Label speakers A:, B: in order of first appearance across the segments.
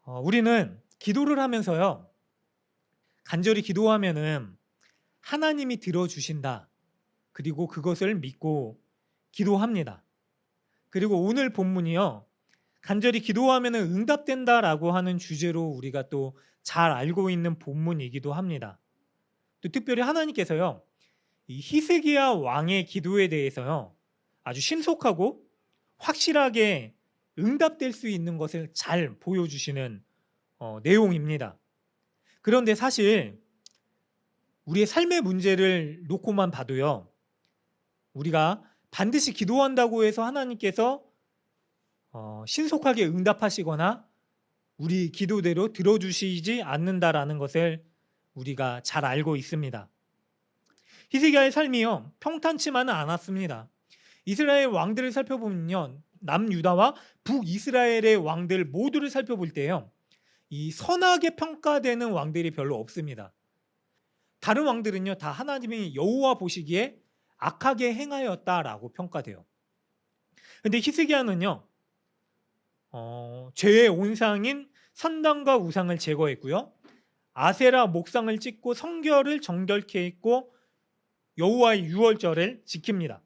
A: 우리는 기도를 하면서요, 간절히 기도하면은 하나님이 들어주신다. 그리고 그것을 믿고 기도합니다. 그리고 오늘 본문이요, 간절히 기도하면은 응답된다라고 하는 주제로 우리가 또 잘 알고 있는 본문이기도 합니다. 또 특별히 하나님께서요, 이 히스기야 왕의 기도에 대해서요, 아주 신속하고 확실하게 응답될 수 있는 것을 잘 보여주시는 내용입니다. 그런데 사실 우리의 삶의 문제를 놓고만 봐도요, 우리가 반드시 기도한다고 해서 하나님께서 신속하게 응답하시거나 우리 기도대로 들어주시지 않는다라는 것을 우리가 잘 알고 있습니다. 히스기야의 삶이요, 평탄치만은 않았습니다. 이스라엘 왕들을 살펴보면요, 남유다와 북이스라엘의 왕들 모두를 살펴볼 때요, 이 선하게 평가되는 왕들이 별로 없습니다. 다른 왕들은요, 다 하나님이 여호와 보시기에 악하게 행하였다라고 평가돼요. 근데 히스기야는요, 죄의 온상인 산당과 우상을 제거했고요, 아세라 목상을 찍고 성결을 정결케 했고 여호와의 유월절을 지킵니다.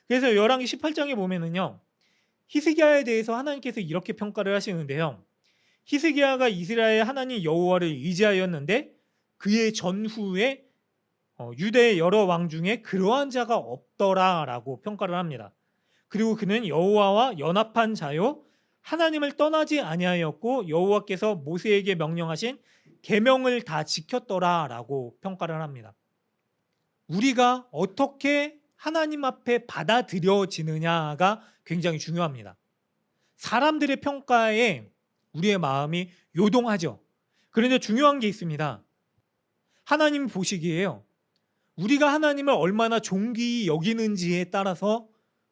A: 그래서 열왕기 18장에 보면은요, 히스기야에 대해서 하나님께서 이렇게 평가를 하시는데요, 히스기야가 이스라엘 하나님 여호와를 의지하였는데 그의 전후에 유대의 여러 왕 중에 그러한 자가 없더라라고 평가를 합니다. 그리고 그는 여호와와 연합한 자요, 하나님을 떠나지 아니하였고 여호와께서 모세에게 명령하신 계명을 다 지켰더라라고 평가를 합니다. 우리가 어떻게 하나님 앞에 받아들여지느냐가 굉장히 중요합니다. 사람들의 평가에 우리의 마음이 요동하죠. 그런데 중요한 게 있습니다. 하나님 보시기에요, 우리가 하나님을 얼마나 존귀히 여기는지에 따라서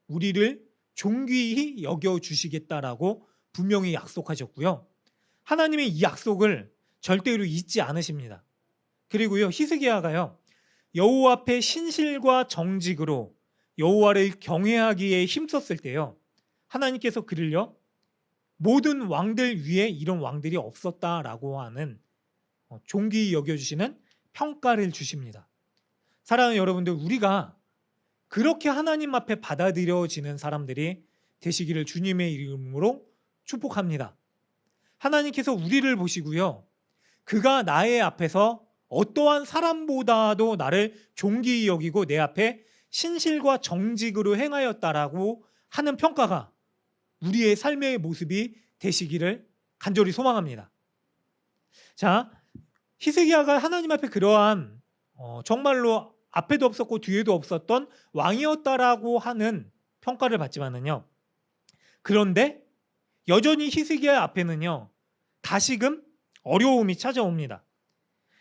A: 우리를 존귀히 여겨주시겠다라고 분명히 약속하셨고요, 하나님의 이 약속을 절대로 잊지 않으십니다. 그리고요, 히스기야가요, 여호와 앞에 신실과 정직으로 여호와를 경외하기에 힘썼을 때요, 하나님께서 그를요, 모든 왕들 위에 이런 왕들이 없었다라고 하는 존귀히 여겨주시는 평가를 주십니다. 사랑하는 여러분들, 우리가 그렇게 하나님 앞에 받아들여지는 사람들이 되시기를 주님의 이름으로 축복합니다. 하나님께서 우리를 보시고요, 그가 나의 앞에서 어떠한 사람보다도 나를 존귀히 여기고 내 앞에 신실과 정직으로 행하였다라고 하는 평가가 우리의 삶의 모습이 되시기를 간절히 소망합니다. 자, 히스기야가 하나님 앞에 그러한 정말로 앞에도 없었고 뒤에도 없었던 왕이었다라고 하는 평가를 받지만은요, 그런데 여전히 히스기야 앞에는요, 다시금 어려움이 찾아옵니다.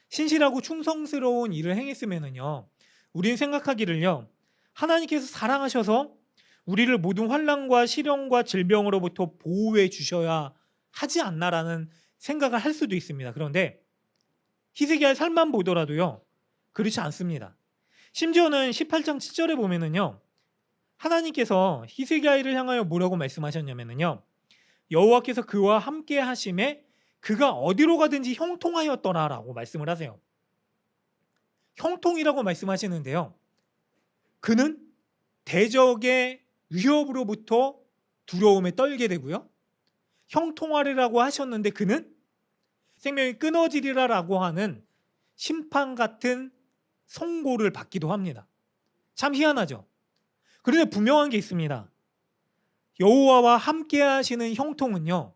A: 신실하고 충성스러운 일을 행했으면은요, 우리는 생각하기를요, 하나님께서 사랑하셔서 우리를 모든 환난과 시련과 질병으로부터 보호해 주셔야 하지 않나라는 생각을 할 수도 있습니다. 그런데 히스기야의 삶만 보더라도요, 그렇지 않습니다. 심지어는 18장 7절에 보면은요, 하나님께서 히스기야를 향하여 뭐라고 말씀하셨냐면요, 여호와께서 그와 함께 하심에 그가 어디로 가든지 형통하였더라라고 말씀을 하세요. 형통이라고 말씀하시는데요, 그는 대적의 위협으로부터 두려움에 떨게 되고요, 형통하리라고 하셨는데 그는 생명이 끊어지리라라고 하는 심판 같은 선고를 받기도 합니다. 참 희한하죠. 그런데 분명한 게 있습니다. 여호와와 함께 하시는 형통은요,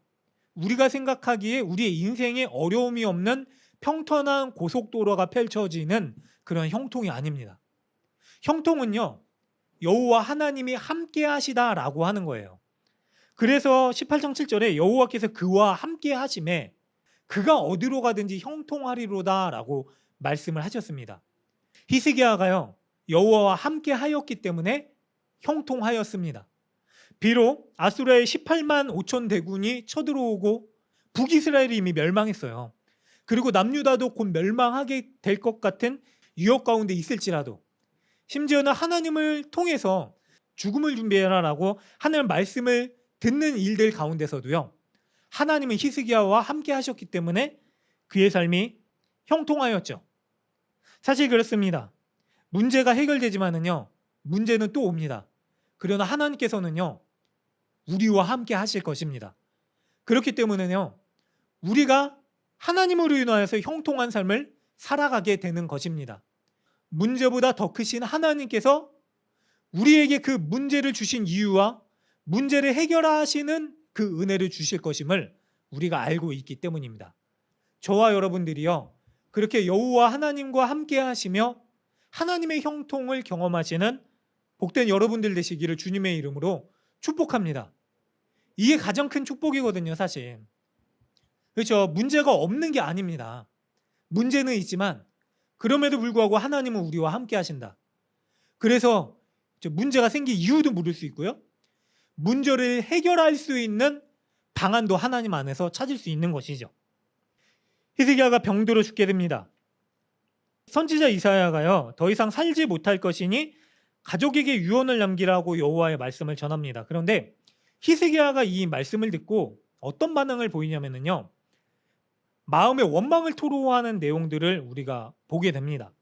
A: 우리가 생각하기에 우리의 인생에 어려움이 없는 평탄한 고속도로가 펼쳐지는 그런 형통이 아닙니다. 형통은요, 여호와 하나님이 함께 하시다라고 하는 거예요. 그래서 18장 7절에 여호와께서 그와 함께 하심에 그가 어디로 가든지 형통하리로다라고 말씀을 하셨습니다. 히스기야가요, 여호와와 함께 하였기 때문에 형통하였습니다. 비록 아수르의 18만 5천 대군이 쳐들어오고 북이스라엘이 이미 멸망했어요. 그리고 남유다도 곧 멸망하게 될 것 같은 위협 가운데 있을지라도, 심지어는 하나님을 통해서 죽음을 준비해라라고 하는 말씀을 듣는 일들 가운데서도요, 하나님은 히스기야와 함께 하셨기 때문에 그의 삶이 형통하였죠. 사실 그렇습니다. 문제가 해결되지만은요, 문제는 또 옵니다. 그러나 하나님께서는요, 우리와 함께 하실 것입니다. 그렇기 때문에요, 우리가 하나님으로 인하여서 형통한 삶을 살아가게 되는 것입니다. 문제보다 더 크신 하나님께서 우리에게 그 문제를 주신 이유와 문제를 해결하시는 그 은혜를 주실 것임을 우리가 알고 있기 때문입니다. 저와 여러분들이요, 그렇게 여호와 하나님과 함께 하시며 하나님의 형통을 경험하시는 복된 여러분들 되시기를 주님의 이름으로 축복합니다. 이게 가장 큰 축복이거든요, 사실. 그렇죠? 문제가 없는 게 아닙니다. 문제는 있지만 그럼에도 불구하고 하나님은 우리와 함께 하신다. 그래서 문제가 생길 이유도 물을 수 있고요, 문제를 해결할 수 있는 방안도 하나님 안에서 찾을 수 있는 것이죠. 히스기야가 병들어 죽게 됩니다. 선지자 이사야가요, 더 이상 살지 못할 것이니 가족에게 유언을 남기라고 여호와의 말씀을 전합니다. 그런데 히스기야가 이 말씀을 듣고 어떤 반응을 보이냐면요, 마음의 원망을 토로하는 내용들을 우리가 보게 됩니다.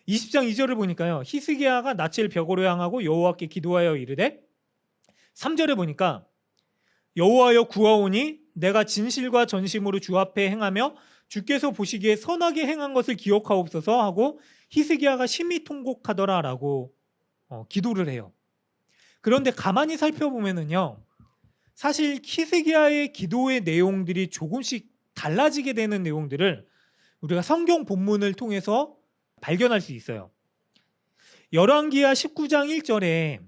A: 20장 2절을 보니까요, 히스기야가 낯을 벽으로 향하고 여호와께 기도하여 이르되, 3절에 보니까 여호와여 구하오니 내가 진실과 전심으로 주 앞에 행하며 주께서 보시기에 선하게 행한 것을 기억하옵소서 하고 히스기야가 심히 통곡하더라 라고 기도를 해요. 그런데 가만히 살펴보면은요, 사실 히스기야의 기도의 내용들이 조금씩 달라지게 되는 내용들을 우리가 성경 본문을 통해서 발견할 수 있어요. 열왕기하 19장 1절에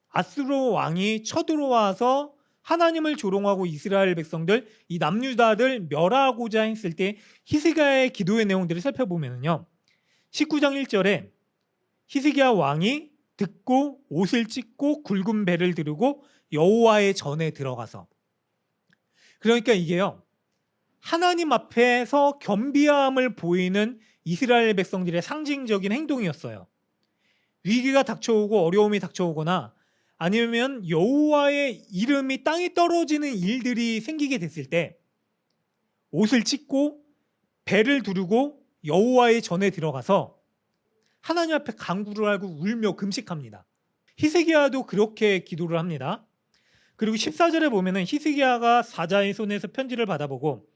A: 아수르 왕이 쳐들어와서 하나님을 조롱하고 이스라엘 백성들, 이 남유다들 멸하고자 했을 때 히스기야의 기도의 내용들을 살펴보면요, 19장 1절에 히스기야 왕이 듣고 옷을 찢고 굵은 배를 두르고 여호와의 전에 들어가서, 그러니까 이게요, 하나님 앞에서 겸비함을 보이는 이스라엘 백성들의 상징적인 행동이었어요. 위기가 닥쳐오고 어려움이 닥쳐오거나 아니면 여호와의 이름이 땅에 떨어지는 일들이 생기게 됐을 때 옷을 찢고 배를 두르고 여호와의 전에 들어가서 하나님 앞에 간구를 하고 울며 금식합니다. 히스기야도 그렇게 기도를 합니다. 그리고 14절에 보면은 히스기야가 사자의 손에서 편지를 받아보고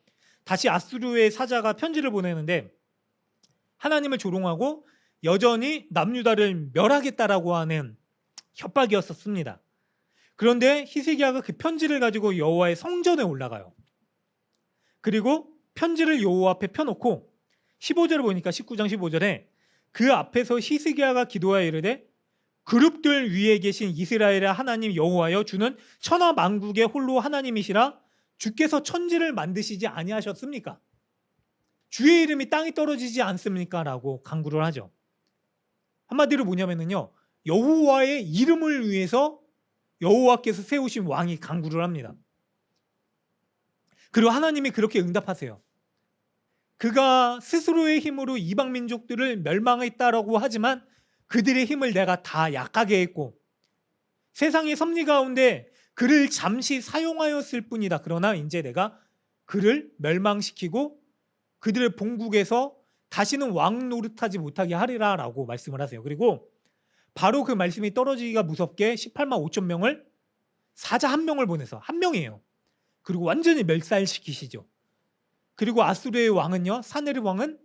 A: 다시 아수르의 사자가 편지를 보내는데 하나님을 조롱하고 여전히 남유다를 멸하겠다라고 하는 협박이었었습니다. 그런데 히스기야가 그 편지를 가지고 여호와의 성전에 올라가요. 그리고 편지를 여호와 앞에 펴놓고 15절을 보니까 19장 15절에 그 앞에서 히스기야가 기도하여 이르되, 그룹들 위에 계신 이스라엘의 하나님 여호와여, 주는 천하 만국의 홀로 하나님이시라. 주께서 천지를 만드시지 아니하셨습니까? 주의 이름이 땅에 떨어지지 않습니까? 라고 간구를 하죠. 한마디로 뭐냐면요, 여호와의 이름을 위해서 여호와께서 세우신 왕이 간구를 합니다. 그리고 하나님이 그렇게 응답하세요. 그가 스스로의 힘으로 이방 민족들을 멸망했다라고 하지만 그들의 힘을 내가 다 약하게 했고 세상의 섭리 가운데 그를 잠시 사용하였을 뿐이다. 그러나 이제 내가 그를 멸망시키고 그들의 본국에서 다시는 왕 노릇하지 못하게 하리라 라고 말씀을 하세요. 그리고 바로 그 말씀이 떨어지기가 무섭게 18만 5천 명을 사자 한 명을 보내서, 한 명이에요. 그리고 완전히 멸살시키시죠. 그리고 아수르의 왕은요, 사네립 왕은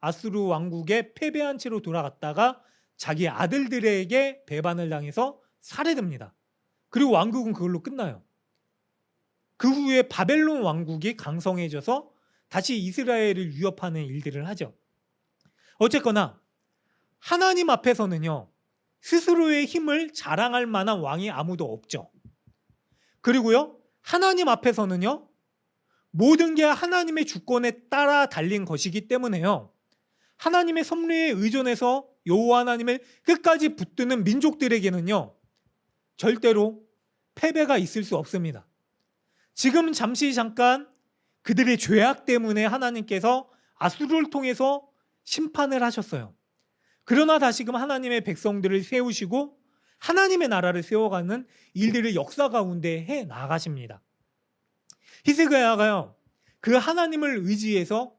A: 아수르 왕국에 패배한 채로 돌아갔다가 자기 아들들에게 배반을 당해서 살해됩니다. 그리고 왕국은 그걸로 끝나요. 그 후에 바벨론 왕국이 강성해져서 다시 이스라엘을 위협하는 일들을 하죠. 어쨌거나 하나님 앞에서는요, 스스로의 힘을 자랑할 만한 왕이 아무도 없죠. 그리고요, 하나님 앞에서는요, 모든 게 하나님의 주권에 따라 달린 것이기 때문에요, 하나님의 섭리에 의존해서 여호와 하나님을 끝까지 붙드는 민족들에게는요, 절대로 패배가 있을 수 없습니다. 지금 잠깐 그들의 죄악 때문에 하나님께서 아수르를 통해서 심판을 하셨어요. 그러나 다시금 하나님의 백성들을 세우시고 하나님의 나라를 세워가는 일들을 역사 가운데 해 나가십니다. 히스기야가요, 그 하나님을 의지해서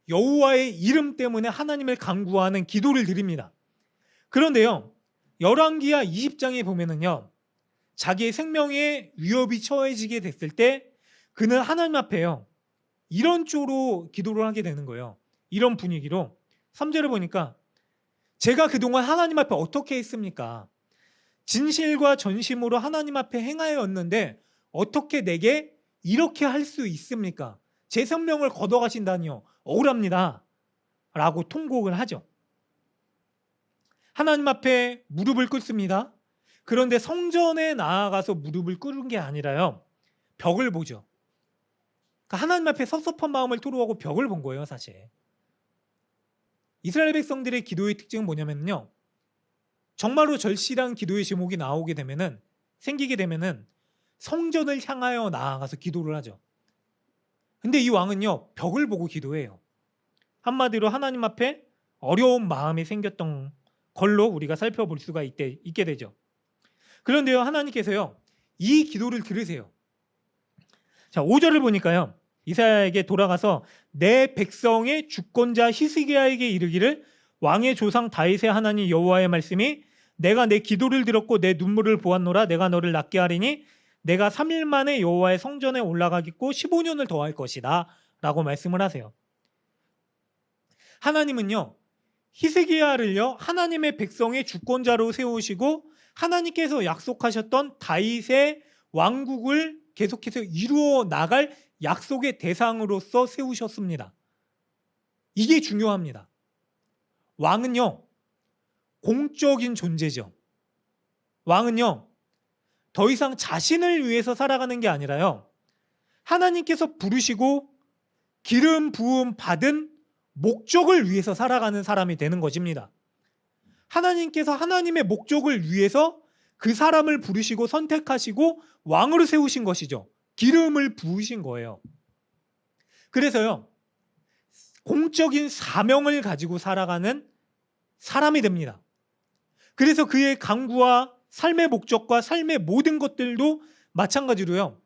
A: 여호와의 이름 때문에 하나님을 간구하는 기도를 드립니다. 그런데요, 열왕기하 20장에 보면은요, 자기의 생명에 위협이 처해지게 됐을 때 그는 하나님 앞에요, 이런 쪽으로 기도를 하게 되는 거예요. 이런 분위기로 3절을 보니까 제가 그동안 하나님 앞에 어떻게 했습니까? 진실과 전심으로 하나님 앞에 행하였는데 어떻게 내게 이렇게 할 수 있습니까? 제 생명을 걷어가신다니요, 억울합니다 라고 통곡을 하죠. 하나님 앞에 무릎을 꿇습니다. 그런데 성전에 나아가서 무릎을 꿇은 게 아니라요, 벽을 보죠. 그러니까 하나님 앞에 섭섭한 마음을 토로하고 벽을 본 거예요, 사실. 이스라엘 백성들의 기도의 특징은 뭐냐면요, 정말로 절실한 기도의 제목이 생기게 되면은 성전을 향하여 나아가서 기도를 하죠. 근데 이 왕은요, 벽을 보고 기도해요. 한마디로 하나님 앞에 어려운 마음이 생겼던 걸로 우리가 살펴볼 수가 있게 되죠. 그런데요, 하나님께서요, 이 기도를 들으세요. 자, 5절을 보니까요, 이사야에게 돌아가서 내 백성의 주권자 히스기야에게 이르기를 왕의 조상 다윗의 하나님 여호와의 말씀이 내가 내 기도를 들었고 내 눈물을 보았노라. 내가 너를 낫게 하리니 내가 3일 만에 여호와의 성전에 올라가겠고 15년을 더할 것이다 라고 말씀을 하세요. 하나님은요, 히스기야를요, 하나님의 백성의 주권자로 세우시고 하나님께서 약속하셨던 다윗의 왕국을 계속해서 이루어 나갈 약속의 대상으로서 세우셨습니다. 이게 중요합니다. 왕은요, 공적인 존재죠. 왕은요, 더 이상 자신을 위해서 살아가는 게 아니라요, 하나님께서 부르시고 기름 부음 받은 목적을 위해서 살아가는 사람이 되는 것입니다. 하나님께서 하나님의 목적을 위해서 그 사람을 부르시고 선택하시고 왕으로 세우신 것이죠. 기름을 부으신 거예요. 그래서요, 공적인 사명을 가지고 살아가는 사람이 됩니다. 그래서 그의 간구와 삶의 목적과 삶의 모든 것들도 마찬가지로요,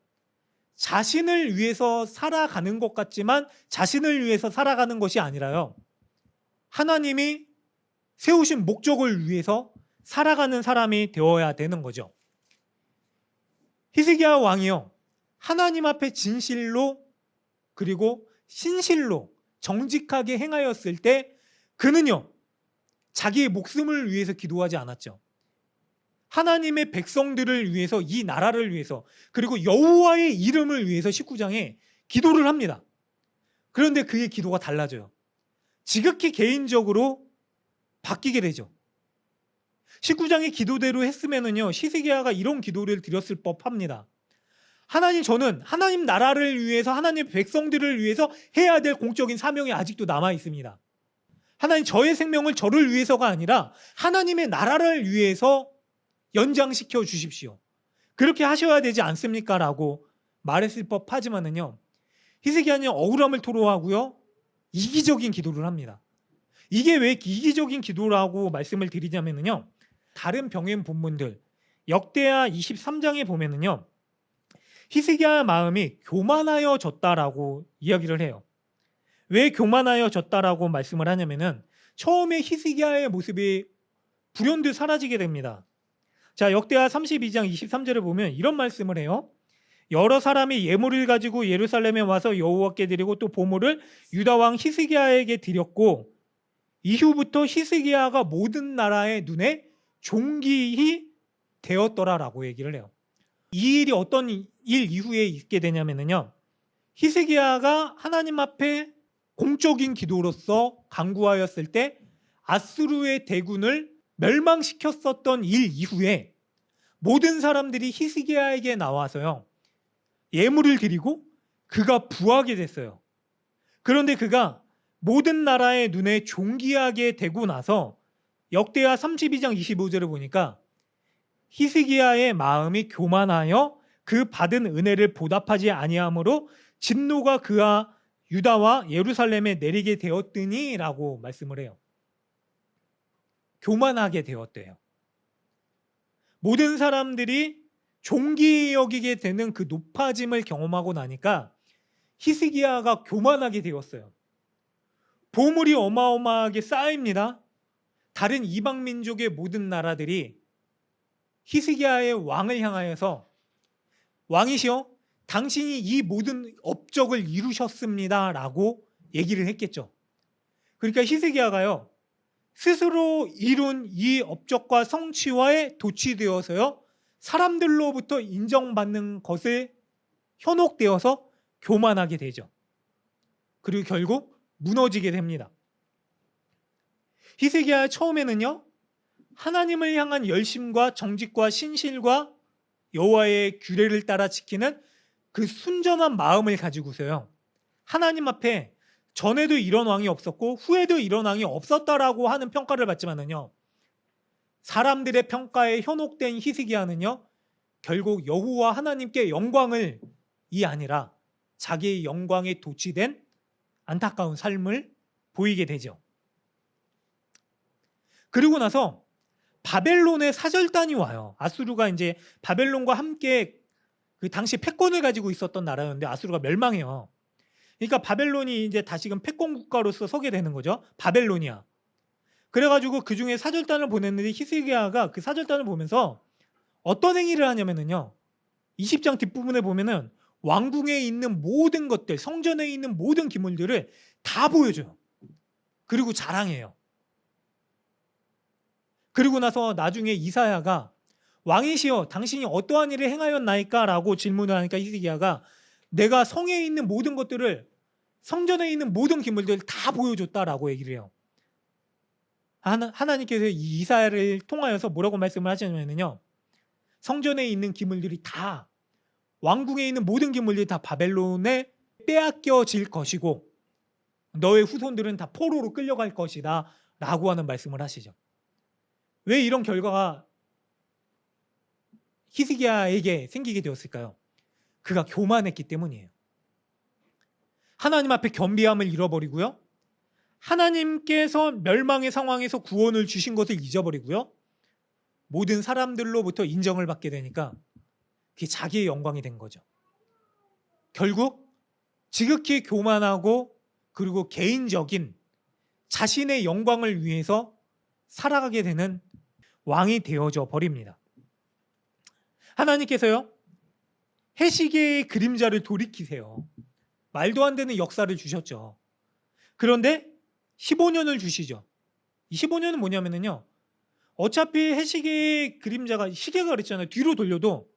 A: 자신을 위해서 살아가는 것 같지만 자신을 위해서 살아가는 것이 아니라요, 하나님이 세우신 목적을 위해서 살아가는 사람이 되어야 되는 거죠. 히스기야 왕이요, 하나님 앞에 진실로 그리고 신실로 정직하게 행하였을 때 그는요, 자기의 목숨을 위해서 기도하지 않았죠. 하나님의 백성들을 위해서, 이 나라를 위해서, 그리고 여호와의 이름을 위해서 19장에 기도를 합니다. 그런데 그의 기도가 달라져요. 지극히 개인적으로 바뀌게 되죠. 19장의 기도대로 했으면은요, 히스기야가 이런 기도를 드렸을 법합니다. 하나님, 저는 하나님 나라를 위해서, 하나님 백성들을 위해서 해야 될 공적인 사명이 아직도 남아 있습니다. 하나님, 저의 생명을 저를 위해서가 아니라 하나님의 나라를 위해서 연장시켜 주십시오. 그렇게 하셔야 되지 않습니까? 라고 말했을 법하지만은요, 히스기야는 억울함을 토로하고요, 이기적인 기도를 합니다. 이게 왜 이기적인 기도라고 말씀을 드리냐면요, 다른 병행 본문들 역대하 23장에 보면은요, 히스기야의 마음이 교만하여졌다라고 이야기를 해요. 왜 교만하여졌다라고 말씀을 하냐면은 처음에 히스기야의 모습이 불현듯 사라지게 됩니다. 자, 역대하 32장 23절을 보면 이런 말씀을 해요. 여러 사람이 예물을 가지고 예루살렘에 와서 여호와께 드리고 또 보물을 유다 왕 히스기야에게 드렸고 이후부터 히스기야가 모든 나라의 눈에 존귀히 되었더라라고 얘기를 해요. 이 일이 어떤 일 이후에 있게 되냐면요, 히스기야가 하나님 앞에 공적인 기도로서 간구하였을 때 아수르의 대군을 멸망시켰었던 일 이후에 모든 사람들이 히스기야에게 나와서요, 예물을 드리고 그가 부하게 됐어요. 그런데 그가 모든 나라의 눈에 존귀하게 되고 나서 역대하 32장 25절을 보니까 히스기야의 마음이 교만하여 그 받은 은혜를 보답하지 아니하므로 진노가 그와 유다와 예루살렘에 내리게 되었더니 라고 말씀을 해요. 교만하게 되었대요. 모든 사람들이 존귀히 여기게 되는 그 높아짐을 경험하고 나니까 히스기야가 교만하게 되었어요. 보물이 어마어마하게 쌓입니다. 다른 이방 민족의 모든 나라들이 히스기야의 왕을 향하여서 왕이시여 당신이 이 모든 업적을 이루셨습니다 라고 얘기를 했겠죠. 그러니까 히스기야가요 스스로 이룬 이 업적과 성취와에 도취되어서요 사람들로부터 인정받는 것을 현혹되어서 교만하게 되죠. 그리고 결국 무너지게 됩니다. 히스기야 처음에는요 하나님을 향한 열심과 정직과 신실과 여호와의 규례를 따라 지키는 그 순전한 마음을 가지고서요 하나님 앞에 전에도 이런 왕이 없었고 후에도 이런 왕이 없었다라고 하는 평가를 받지만은요 사람들의 평가에 현혹된 히스기야는요 결국 여호와 하나님께 영광을 이 아니라 자기의 영광에 도취된 안타까운 삶을 보이게 되죠. 그리고 나서 바벨론의 사절단이 와요. 아수르가 이제 바벨론과 함께 그 당시 패권을 가지고 있었던 나라였는데 아수르가 멸망해요. 그러니까 바벨론이 이제 다시금 패권 국가로서 서게 되는 거죠. 바벨로니아. 그래가지고 그 중에 사절단을 보냈는데 히스기야가 그 사절단을 보면서 어떤 행위를 하냐면요. 20장 뒷부분에 보면은 왕궁에 있는 모든 것들, 성전에 있는 모든 기물들을 다 보여줘요. 그리고 자랑해요. 그리고 나서 나중에 이사야가 왕이시여 당신이 어떠한 일을 행하였나이까? 라고 질문을 하니까 히스기야가 내가 성에 있는 모든 것들을 성전에 있는 모든 기물들을 다 보여줬다라고 얘기를 해요. 하나님께서 이 이사야를 통하여서 뭐라고 말씀을 하시냐면요. 성전에 있는 기물들이 다 왕궁에 있는 모든 기물들이 다 바벨론에 빼앗겨질 것이고 너의 후손들은 다 포로로 끌려갈 것이다 라고 하는 말씀을 하시죠. 왜 이런 결과가 히스기야에게 생기게 되었을까요? 그가 교만했기 때문이에요. 하나님 앞에 겸비함을 잃어버리고요. 하나님께서 멸망의 상황에서 구원을 주신 것을 잊어버리고요. 모든 사람들로부터 인정을 받게 되니까 그게 자기의 영광이 된 거죠. 결국 지극히 교만하고 그리고 개인적인 자신의 영광을 위해서 살아가게 되는 왕이 되어져 버립니다. 하나님께서요 해시계의 그림자를 돌이키세요. 말도 안 되는 역사를 주셨죠. 그런데 15년을 주시죠. 이 15년은 뭐냐면요 어차피 해시계의 그림자가 시계가 그랬잖아요. 뒤로 돌려도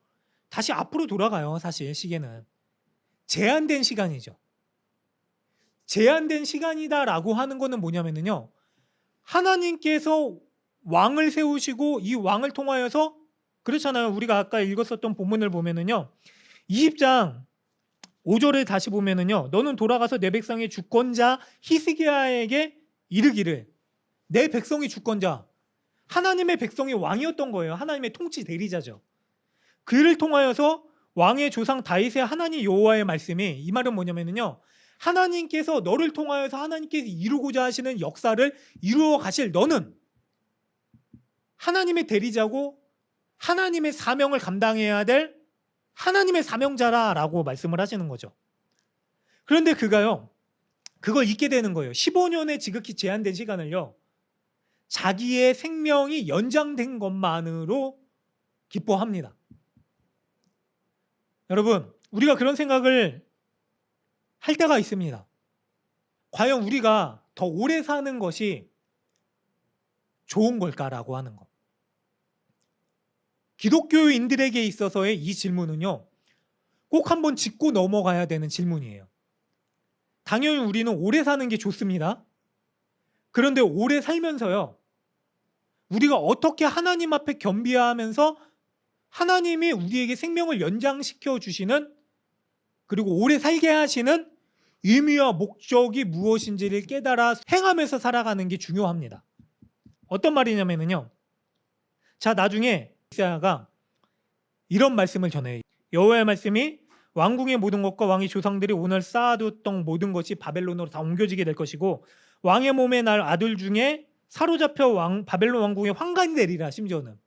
A: 다시 앞으로 돌아가요. 사실 시계는 제한된 시간이죠. 제한된 시간이다라고 하는 거는 뭐냐면요 하나님께서 왕을 세우시고 이 왕을 통하여서 그렇잖아요. 우리가 아까 읽었었던 본문을 보면은요 20장 5절을 다시 보면은요 너는 돌아가서 내 백성의 주권자 히스기야에게 이르기를 내 백성이 주권자 하나님의 백성이 왕이었던 거예요. 하나님의 통치 대리자죠. 그를 통하여서 왕의 조상 다윗의 하나님 여호와의 말씀이 이 말은 뭐냐면요 하나님께서 너를 통하여서 하나님께서 이루고자 하시는 역사를 이루어 가실 너는 하나님의 대리자고 하나님의 사명을 감당해야 될 하나님의 사명자라고 말씀을 하시는 거죠. 그런데 그가요 그걸 잊게 되는 거예요. 15년의 지극히 제한된 시간을요 자기의 생명이 연장된 것만으로 기뻐합니다. 여러분 우리가 그런 생각을 할 때가 있습니다. 과연 우리가 더 오래 사는 것이 좋은 걸까라고 하는 것. 기독교인들에게 있어서의 이 질문은요 꼭 한번 짚고 넘어가야 되는 질문이에요. 당연히 우리는 오래 사는 게 좋습니다. 그런데 오래 살면서요 우리가 어떻게 하나님 앞에 겸비하면서 하나님이 우리에게 생명을 연장시켜 주시는 그리고 오래 살게 하시는 의미와 목적이 무엇인지를 깨달아 행하면서 살아가는 게 중요합니다. 어떤 말이냐면요 자 나중에 이사야가 이런 말씀을 전해요. 여호와의 말씀이 왕궁의 모든 것과 왕의 조상들이 오늘 쌓아뒀던 모든 것이 바벨론으로 다 옮겨지게 될 것이고 왕의 몸에 날 아들 중에 사로잡혀 바벨론 왕궁의 환관이 되리라. 심지어는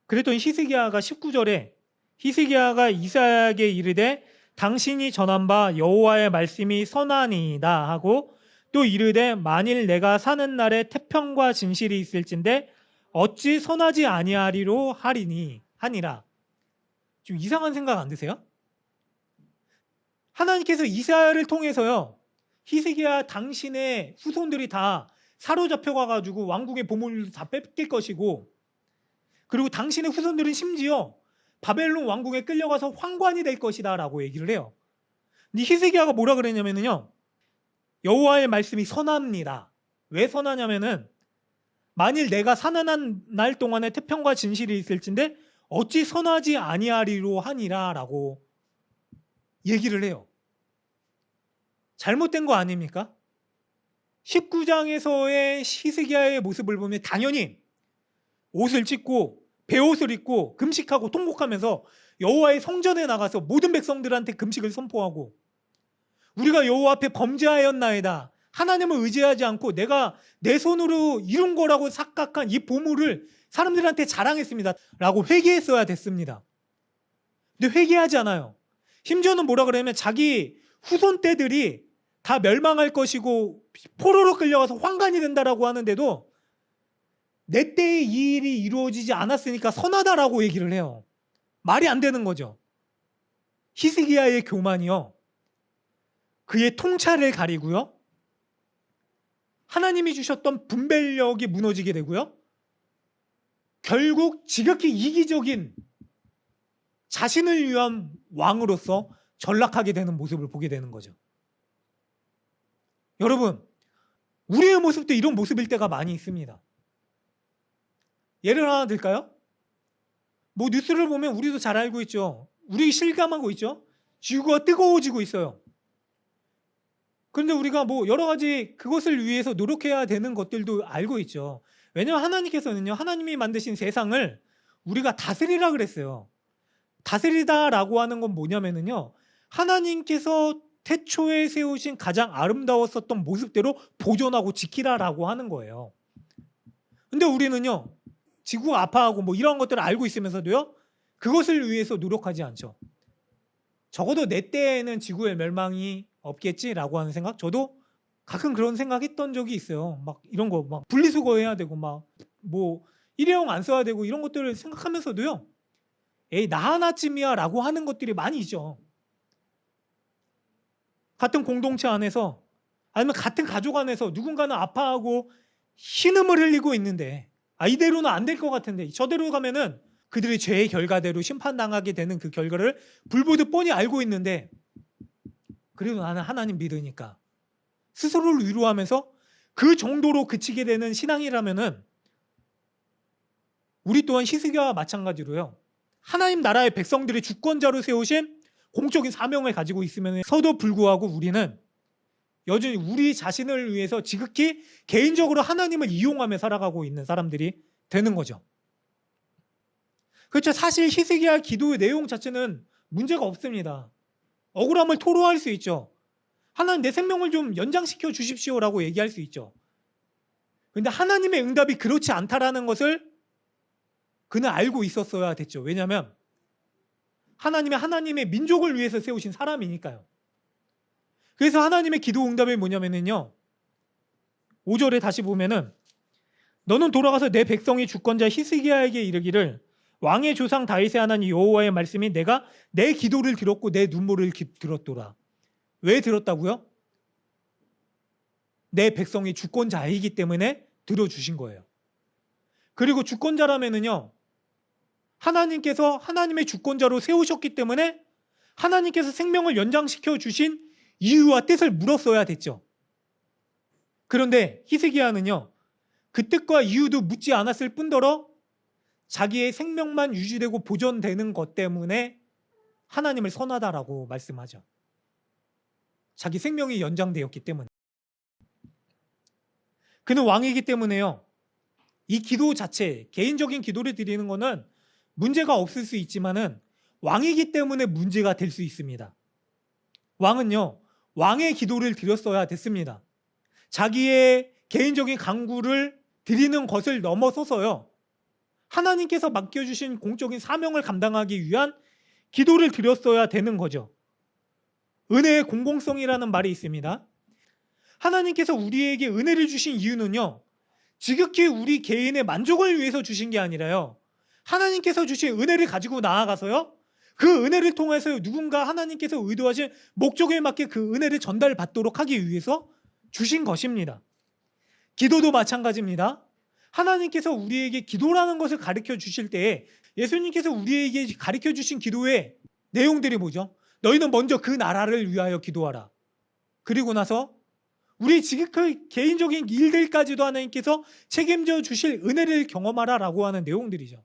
A: 그랬더니 히스기야가 19절에 히스기야가 이사야에게 이르되 당신이 전한 바 여호와의 말씀이 선하니이다 하고 또 이르되 만일 내가 사는 날에 태평과 진실이 있을진데 어찌 선하지 아니하리로 하니라. 좀 이상한 생각 안 드세요? 하나님께서 이사야를 통해서요, 히스기야 당신의 후손들이 다 사로잡혀 가가지고 왕국의 보물도 다 뺏길 것이고, 그리고 당신의 후손들은 심지어 바벨론 왕국에 끌려가서 황관이 될 것이다 라고 얘기를 해요. 근데 히스기야가 뭐라 그랬냐면요, 여호와의 말씀이 선합니다. 왜 선하냐면은 만일 내가 사는 날 동안에 태평과 진실이 있을진데 어찌 선하지 아니하리로 하니라 라고 얘기를 해요. 잘못된 거 아닙니까? 19장에서의 히스기야의 모습을 보면 당연히 옷을 찢고 베옷을 입고 금식하고 통곡하면서 여호와의 성전에 나가서 모든 백성들한테 금식을 선포하고, 우리가 여호와 앞에 범죄하였나이다, 하나님을 의지하지 않고 내가 내 손으로 이룬 거라고 착각한 이 보물을 사람들한테 자랑했습니다 라고 회개했어야 됐습니다. 근데 회개하지 않아요. 심지어는 뭐라 그러냐면 자기 후손 때들이 다 멸망할 것이고 포로로 끌려가서 황간이 된다라고 하는데도 내 때에 이 일이 이루어지지 않았으니까 선하다라고 얘기를 해요. 말이 안 되는 거죠. 히스기야의 교만이요, 그의 통찰을 가리고요, 하나님이 주셨던 분별력이 무너지게 되고요, 결국 지극히 이기적인 자신을 위한 왕으로서 전락하게 되는 모습을 보게 되는 거죠. 여러분, 우리의 모습도 이런 모습일 때가 많이 있습니다. 예를 하나 들까요? 뭐 뉴스를 보면 우리도 잘 알고 있죠. 우리 실감하고 있죠. 지구가 뜨거워지고 있어요. 그런데 우리가 뭐 여러 가지 그것을 위해서 노력해야 되는 것들도 알고 있죠. 왜냐하면 하나님께서는요, 하나님이 만드신 세상을 우리가 다스리라 그랬어요. 다스리다라고 하는 건 뭐냐면요, 하나님께서 태초에 세우신 가장 아름다웠었던 모습대로 보존하고 지키라라고 하는 거예요. 근데 우리는요, 지구가 아파하고 뭐 이런 것들을 알고 있으면서도요, 그것을 위해서 노력하지 않죠. 적어도 내 때에는 지구의 멸망이 없겠지라고 하는 생각, 저도 가끔 그런 생각했던 적이 있어요. 막 이런 거 막 분리수거 해야 되고 막 뭐 일회용 안 써야 되고 이런 것들을 생각하면서도요, 에이 나 하나쯤이야 라고 하는 것들이 많이 있죠. 같은 공동체 안에서 아니면 같은 가족 안에서 누군가는 아파하고 신음을 흘리고 있는데, 이대로는 안 될 것 같은데 저대로 가면은 그들의 죄의 결과대로 심판당하게 되는 그 결과를 불보듯 뻔히 알고 있는데, 그래도 나는 하나님 믿으니까 스스로를 위로하면서 그 정도로 그치게 되는 신앙이라면은 우리 또한 히스기야와 마찬가지로요, 하나님 나라의 백성들의 주권자로 세우신 공적인 사명을 가지고 있으면서도 불구하고 우리는 여전히 우리 자신을 위해서 지극히 개인적으로 하나님을 이용하며 살아가고 있는 사람들이 되는 거죠. 그렇죠. 사실 히스기야 기도의 내용 자체는 문제가 없습니다. 억울함을 토로할 수 있죠. 하나님 내 생명을 좀 연장시켜 주십시오라고 얘기할 수 있죠. 그런데 하나님의 응답이 그렇지 않다라는 것을 그는 알고 있었어야 됐죠. 왜냐하면 하나님의 민족을 위해서 세우신 사람이니까요. 그래서 하나님의 기도 응답이 뭐냐면요, 5절에 다시 보면은 너는 돌아가서 내 백성의 주권자 히스기야에게 이르기를 왕의 조상 다윗의 하나님 여호와의 말씀이 내가 내 기도를 들었고 내 눈물을 들었도라. 왜 들었다고요? 내 백성의 주권자이기 때문에 들어주신 거예요. 그리고 주권자라면은요, 하나님께서 하나님의 주권자로 세우셨기 때문에 하나님께서 생명을 연장시켜 주신 이유와 뜻을 물었어야 됐죠. 그런데 히스기야는요, 그 뜻과 이유도 묻지 않았을 뿐더러 자기의 생명만 유지되고 보존되는 것 때문에 하나님을 선하다라고 말씀하죠. 자기 생명이 연장되었기 때문에. 그는 왕이기 때문에요, 이 기도 자체, 개인적인 기도를 드리는 것은 문제가 없을 수 있지만은 왕이기 때문에 문제가 될 수 있습니다. 왕은요, 왕의 기도를 드렸어야 됐습니다. 자기의 개인적인 간구를 드리는 것을 넘어서서요, 하나님께서 맡겨주신 공적인 사명을 감당하기 위한 기도를 드렸어야 되는 거죠. 은혜의 공공성이라는 말이 있습니다. 하나님께서 우리에게 은혜를 주신 이유는요, 지극히 우리 개인의 만족을 위해서 주신 게 아니라요, 하나님께서 주신 은혜를 가지고 나아가서요, 그 은혜를 통해서 누군가 하나님께서 의도하신 목적에 맞게 그 은혜를 전달받도록 하기 위해서 주신 것입니다. 기도도 마찬가지입니다. 하나님께서 우리에게 기도라는 것을 가르쳐 주실 때에 예수님께서 우리에게 가르쳐 주신 기도의 내용들이 뭐죠? 너희는 먼저 그 나라를 위하여 기도하라. 그리고 나서 우리 지극히 개인적인 일들까지도 하나님께서 책임져 주실 은혜를 경험하라 라고 하는 내용들이죠.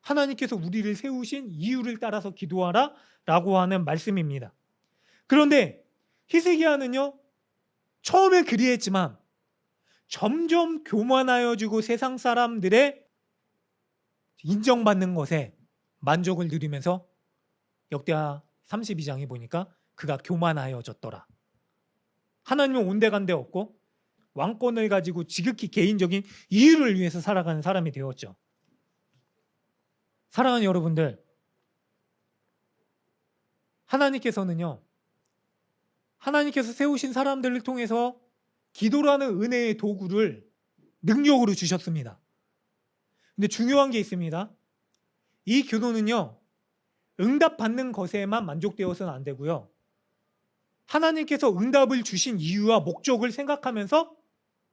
A: 하나님께서 우리를 세우신 이유를 따라서 기도하라 라고 하는 말씀입니다. 그런데 히스기야는요, 처음에 그리했지만 점점 교만하여지고 세상 사람들의 인정받는 것에 만족을 누리면서 역대하 32장에 보니까 그가 교만하여졌더라. 하나님은 온데간데 없고 왕권을 가지고 지극히 개인적인 이유를 위해서 살아가는 사람이 되었죠. 사랑하는 여러분들, 하나님께서는요, 하나님께서 세우신 사람들을 통해서 기도라는 은혜의 도구를 능력으로 주셨습니다. 근데 중요한 게 있습니다. 이 기도는요, 응답받는 것에만 만족되어서는 안 되고요, 하나님께서 응답을 주신 이유와 목적을 생각하면서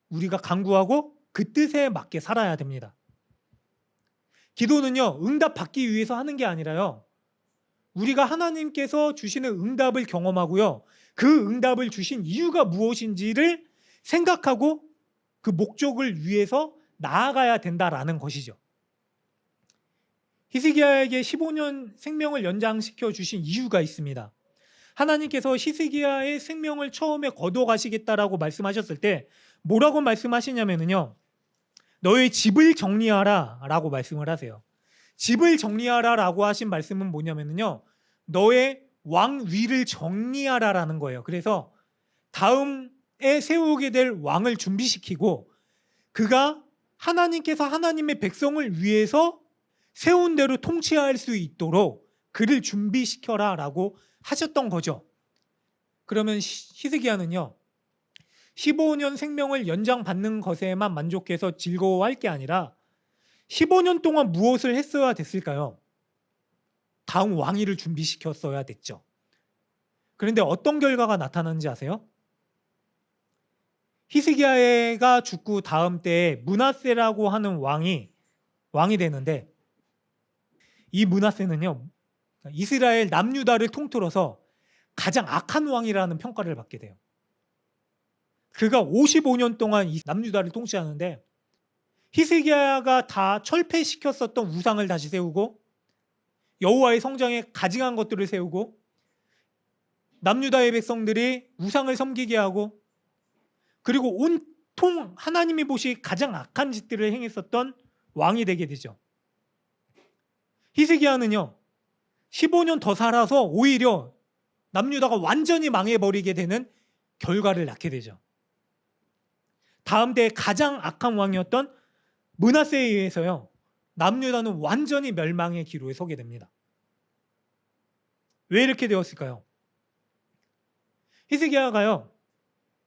A: 우리가 간구하고 그 뜻에 맞게 살아야 됩니다. 기도는요, 응답받기 위해서 하는 게 아니라요, 우리가 하나님께서 주시는 응답을 경험하고요, 그 응답을 주신 이유가 무엇인지를 생각하고 그 목적을 위해서 나아가야 된다라는 것이죠. 히스기야에게 15년 생명을 연장시켜 주신 이유가 있습니다. 하나님께서 히스기야의 생명을 처음에 거둬가시겠다라고 말씀하셨을 때 뭐라고 말씀하시냐면요, 너의 집을 정리하라 라고 말씀을 하세요. 집을 정리하라 라고 하신 말씀은 뭐냐면요, 너의 왕위를 정리하라 라는 거예요. 그래서 다음에 세우게 될 왕을 준비시키고 그가 하나님께서 하나님의 백성을 위해서 세운 대로 통치할 수 있도록 그를 준비시켜라 라고 하셨던 거죠. 그러면 히스기야는요, 15년 생명을 연장받는 것에만 만족해서 즐거워할 게 아니라 15년 동안 무엇을 했어야 됐을까요? 다음 왕위를 준비시켰어야 됐죠. 그런데 어떤 결과가 나타났는지 아세요? 히스기야가 죽고 다음 때에 므낫세라고 하는 왕이 되는데, 이 므낫세는요, 이스라엘 남유다를 통틀어서 가장 악한 왕이라는 평가를 받게 돼요. 그가 55년 동안 이 남유다를 통치하는데 히스기야가 다 철폐시켰었던 우상을 다시 세우고 여호와의 성전에 가증한 것들을 세우고 남유다의 백성들이 우상을 섬기게 하고, 그리고 온통 하나님이 보시 가장 악한 짓들을 행했었던 왕이 되게 되죠. 히스기야는요, 15년 더 살아서 오히려 남유다가 완전히 망해버리게 되는 결과를 낳게 되죠. 다음 때에 가장 악한 왕이었던 므낫세에 의해서요, 남유다는 완전히 멸망의 기로에 서게 됩니다. 왜 이렇게 되었을까요? 히스기야가요,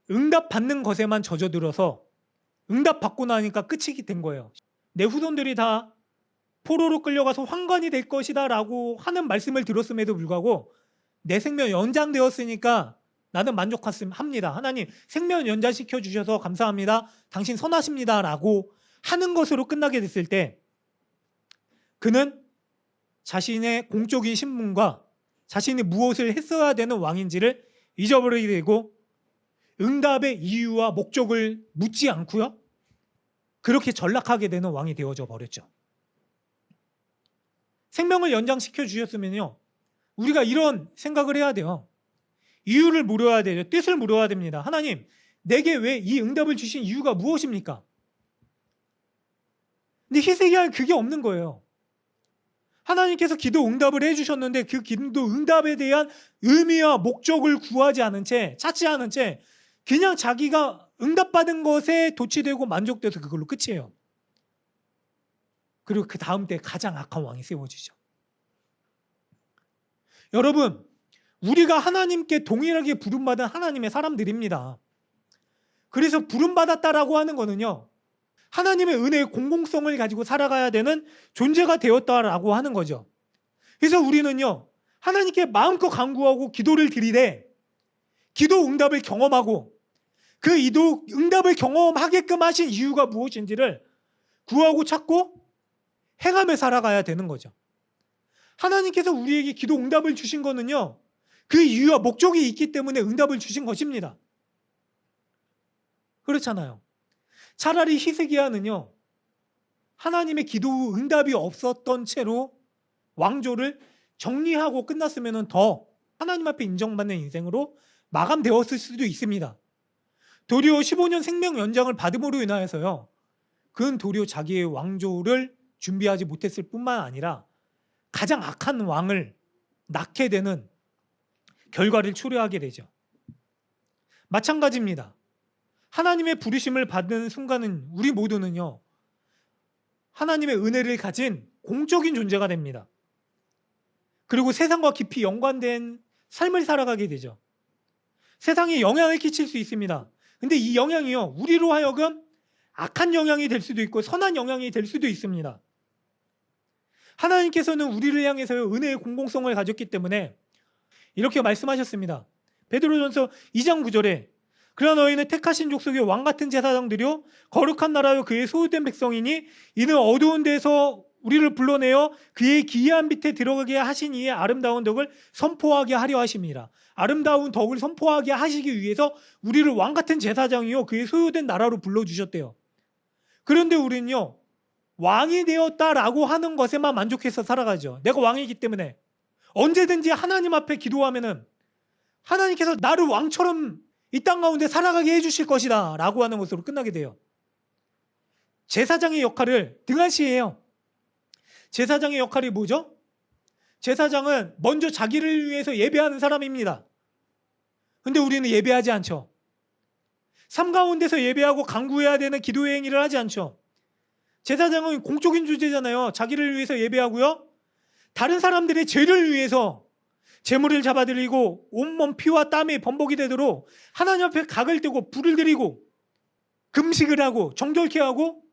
A: 응답받는 것에만 젖어들어서 응답받고 나니까 끝이 된 거예요. 내 후손들이 다 포로로 끌려가서 환관이 될 것이다 라고 하는 말씀을 들었음에도 불구하고 내 생명 연장되었으니까 나는 만족합니다. 하나님 생명 연장시켜 주셔서 감사합니다. 당신 선하십니다 라고 하는 것으로 끝나게 됐을 때 그는 자신의 공적인 신분과 자신이 무엇을 했어야 되는 왕인지를 잊어버리게 되고 응답의 이유와 목적을 묻지 않고요, 그렇게 전락하게 되는 왕이 되어져 버렸죠. 생명을 연장시켜 주셨으면요, 우리가 이런 생각을 해야 돼요. 이유를 물어야 돼요. 뜻을 물어야 됩니다. 하나님, 내게 왜 이 응답을 주신 이유가 무엇입니까? 근데 히스기야는 그게 없는 거예요. 하나님께서 기도 응답을 해주셨는데 그 기도 응답에 대한 의미와 목적을 구하지 않은 채, 찾지 않은 채 그냥 자기가 응답받은 것에 도취되고 만족돼서 그걸로 끝이에요. 그리고 그 다음 때 가장 악한 왕이 세워지죠. 여러분, 우리가 하나님께 동일하게 부름받은 하나님의 사람들입니다. 그래서 부름받았다라고 하는 거는요, 하나님의 은혜의 공공성을 가지고 살아가야 되는 존재가 되었다라고 하는 거죠. 그래서 우리는요, 하나님께 마음껏 간구하고 기도를 드리되 기도 응답을 경험하고 그 기도 응답을 경험하게끔 하신 이유가 무엇인지를 구하고 찾고 행하며 살아가야 되는 거죠. 하나님께서 우리에게 기도 응답을 주신 거는요, 그 이유와 목적이 있기 때문에 응답을 주신 것입니다. 그렇잖아요. 차라리 히스기야는요, 하나님의 기도 응답이 없었던 채로 왕조를 정리하고 끝났으면 더 하나님 앞에 인정받는 인생으로 마감되었을 수도 있습니다. 도리어 15년 생명 연장을 받음으로 인하여서요, 그는 도리어 자기의 왕조를 준비하지 못했을 뿐만 아니라 가장 악한 왕을 낳게 되는 결과를 초래하게 되죠. 마찬가지입니다. 하나님의 부르심을 받는 순간은 우리 모두는요, 하나님의 은혜를 가진 공적인 존재가 됩니다. 그리고 세상과 깊이 연관된 삶을 살아가게 되죠. 세상에 영향을 끼칠 수 있습니다. 근데 이 영향이요, 우리로 하여금 악한 영향이 될 수도 있고 선한 영향이 될 수도 있습니다. 하나님께서는 우리를 향해서 은혜의 공공성을 가졌기 때문에 이렇게 말씀하셨습니다. 베드로전서 2장 9절에 그러나 너희는 택하신 족속의 왕같은 제사장들이요 거룩한 나라요 그의 소유된 백성이니 이는 어두운 데서 우리를 불러내어 그의 기이한 빛에 들어가게 하신 이의 아름다운 덕을 선포하게 하려 하심이라. 아름다운 덕을 선포하게 하시기 위해서 우리를 왕같은 제사장이요 그의 소유된 나라로 불러주셨대요. 그런데 우리는요, 왕이 되었다라고 하는 것에만 만족해서 살아가죠. 내가 왕이기 때문에 언제든지 하나님 앞에 기도하면은 하나님께서 나를 왕처럼 이 땅 가운데 살아가게 해주실 것이다 라고 하는 것으로 끝나게 돼요. 제사장의 역할을 등한시해요. 제사장의 역할이 뭐죠? 제사장은 먼저 자기를 위해서 예배하는 사람입니다. 근데 우리는 예배하지 않죠. 삶 가운데서 예배하고 간구해야 되는 기도의 행위를 하지 않죠. 제사장은 공적인 존재잖아요. 자기를 위해서 예배하고요, 다른 사람들의 죄를 위해서 제물을 잡아드리고 온몸 피와 땀이 범벅이 되도록 하나님 앞에 각을 떼고 불을 드리고 금식을 하고 정결케 하고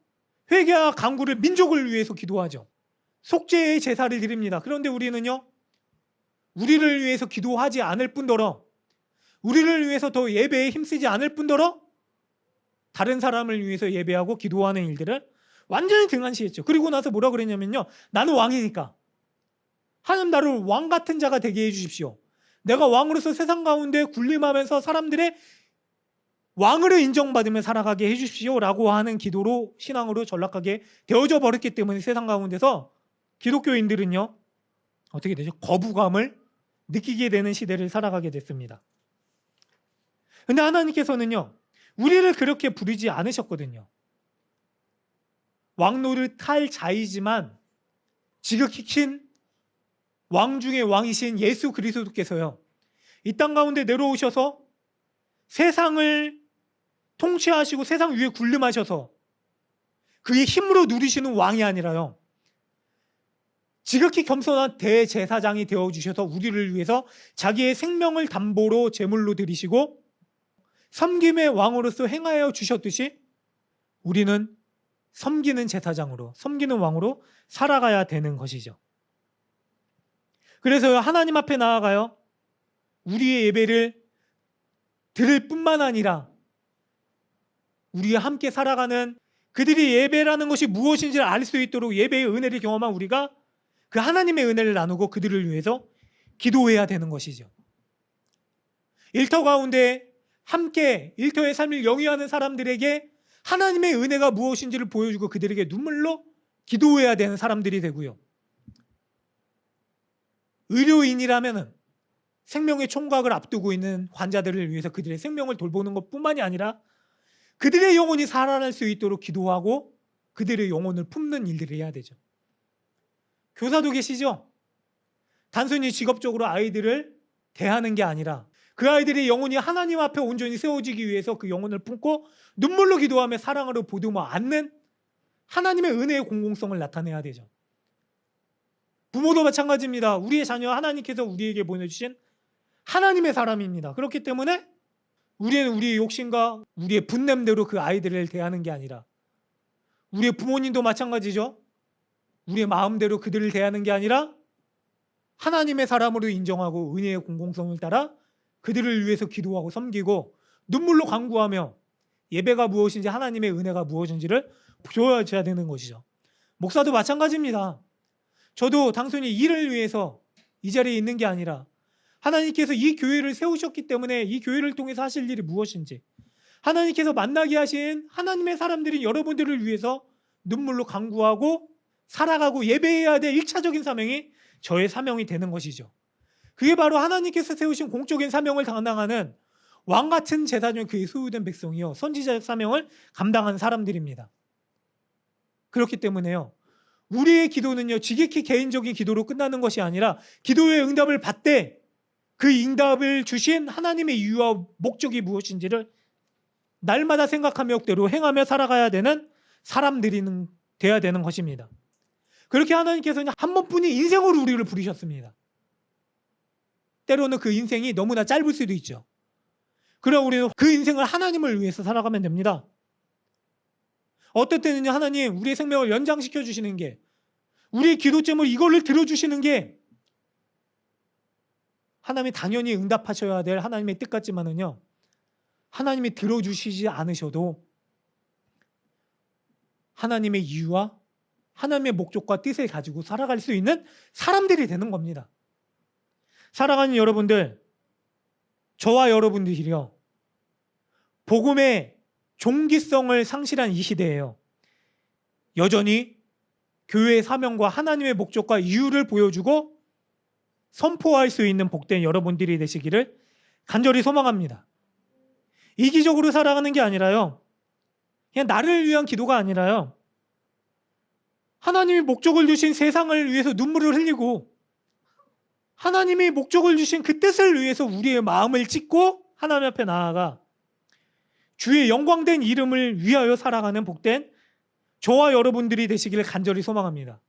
A: 회개와 간구를 민족을 위해서 기도하죠. 속죄의 제사를 드립니다. 그런데 우리는요, 우리를 위해서 기도하지 않을 뿐더러 우리를 위해서 더 예배에 힘쓰지 않을 뿐더러 다른 사람을 위해서 예배하고 기도하는 일들을 완전히 등한시했죠. 그리고 나서 뭐라 그랬냐면요, 나는 왕이니까 하나님 나를 왕 같은 자가 되게 해주십시오. 내가 왕으로서 세상 가운데 군림하면서 사람들의 왕으로 인정받으며 살아가게 해주십시오 라고 하는 기도로 신앙으로 전락하게 되어져 버렸기 때문에 세상 가운데서 기독교인들은요, 어떻게 되죠? 거부감을 느끼게 되는 시대를 살아가게 됐습니다. 근데 하나님께서는요, 우리를 그렇게 부르지 않으셨거든요. 왕노를 탈 자이지만 지극히 큰 왕 중의 왕이신 예수 그리스도께서요, 이 땅 가운데 내려오셔서 세상을 통치하시고 세상 위에 군림하셔서 그의 힘으로 누리시는 왕이 아니라요, 지극히 겸손한 대제사장이 되어주셔서 우리를 위해서 자기의 생명을 담보로 제물로 드리시고 섬김의 왕으로서 행하여 주셨듯이 우리는 섬기는 제사장으로, 섬기는 왕으로 살아가야 되는 것이죠. 그래서 하나님 앞에 나아가요, 우리의 예배를 드릴 뿐만 아니라 우리와 함께 살아가는 그들이 예배라는 것이 무엇인지를 알 수 있도록 예배의 은혜를 경험한 우리가 그 하나님의 은혜를 나누고 그들을 위해서 기도해야 되는 것이죠. 일터 가운데 함께 일터의 삶을 영위하는 사람들에게 하나님의 은혜가 무엇인지를 보여주고 그들에게 눈물로 기도해야 되는 사람들이 되고요, 의료인이라면 생명의 총각을 앞두고 있는 환자들을 위해서 그들의 생명을 돌보는 것뿐만이 아니라 그들의 영혼이 살아날 수 있도록 기도하고 그들의 영혼을 품는 일들을 해야 되죠. 교사도 계시죠? 단순히 직업적으로 아이들을 대하는 게 아니라 그 아이들의 영혼이 하나님 앞에 온전히 세워지기 위해서 그 영혼을 품고 눈물로 기도하며 사랑으로 보듬어 안는 하나님의 은혜의 공공성을 나타내야 되죠. 부모도 마찬가지입니다. 우리의 자녀 하나님께서 우리에게 보내주신 하나님의 사람입니다. 그렇기 때문에 우리는 우리의 욕심과 우리의 분냄대로 그 아이들을 대하는 게 아니라, 우리의 부모님도 마찬가지죠. 우리의 마음대로 그들을 대하는 게 아니라 하나님의 사람으로 인정하고 은혜의 공공성을 따라 그들을 위해서 기도하고 섬기고 눈물로 간구하며 예배가 무엇인지 하나님의 은혜가 무엇인지를 보여줘야 되는 것이죠. 목사도 마찬가지입니다. 저도 단순히 일을 위해서 이 자리에 있는 게 아니라 하나님께서 이 교회를 세우셨기 때문에 이 교회를 통해서 하실 일이 무엇인지, 하나님께서 만나게 하신 하나님의 사람들인 여러분들을 위해서 눈물로 간구하고 살아가고 예배해야 될 1차적인 사명이 저의 사명이 되는 것이죠. 그게 바로 하나님께서 세우신 공적인 사명을 감당하는 왕같은 제사 중 그의 소유된 백성이요 선지자적 사명을 감당한 사람들입니다. 그렇기 때문에요, 우리의 기도는요 지극히 개인적인 기도로 끝나는 것이 아니라 기도의 응답을 받되 그 응답을 주신 하나님의 이유와 목적이 무엇인지를 날마다 생각하며 그대로 행하며 살아가야 되는 사람들이 되어야 되는 것입니다. 그렇게 하나님께서는 한 번뿐이 인생으로 우리를 부르셨습니다. 때로는 그 인생이 너무나 짧을 수도 있죠. 그러나 우리는 그 인생을 하나님을 위해서 살아가면 됩니다. 어떨 때는요, 하나님 우리의 생명을 연장시켜 주시는 게, 우리의 기도점을 이거를 들어주시는 게 하나님이 당연히 응답하셔야 될 하나님의 뜻 같지만은요, 하나님이 들어주시지 않으셔도 하나님의 이유와 하나님의 목적과 뜻을 가지고 살아갈 수 있는 사람들이 되는 겁니다. 살아가는 여러분들, 저와 여러분들이요 복음의 종기성을 상실한 이 시대에요 여전히 교회의 사명과 하나님의 목적과 이유를 보여주고 선포할 수 있는 복된 여러분들이 되시기를 간절히 소망합니다. 이기적으로 살아가는 게 아니라요, 그냥 나를 위한 기도가 아니라요, 하나님이 목적을 주신 세상을 위해서 눈물을 흘리고 하나님이 목적을 주신 그 뜻을 위해서 우리의 마음을 찢고 하나님 앞에 나아가 주의 영광된 이름을 위하여 살아가는 복된 저와 여러분들이 되시기를 간절히 소망합니다.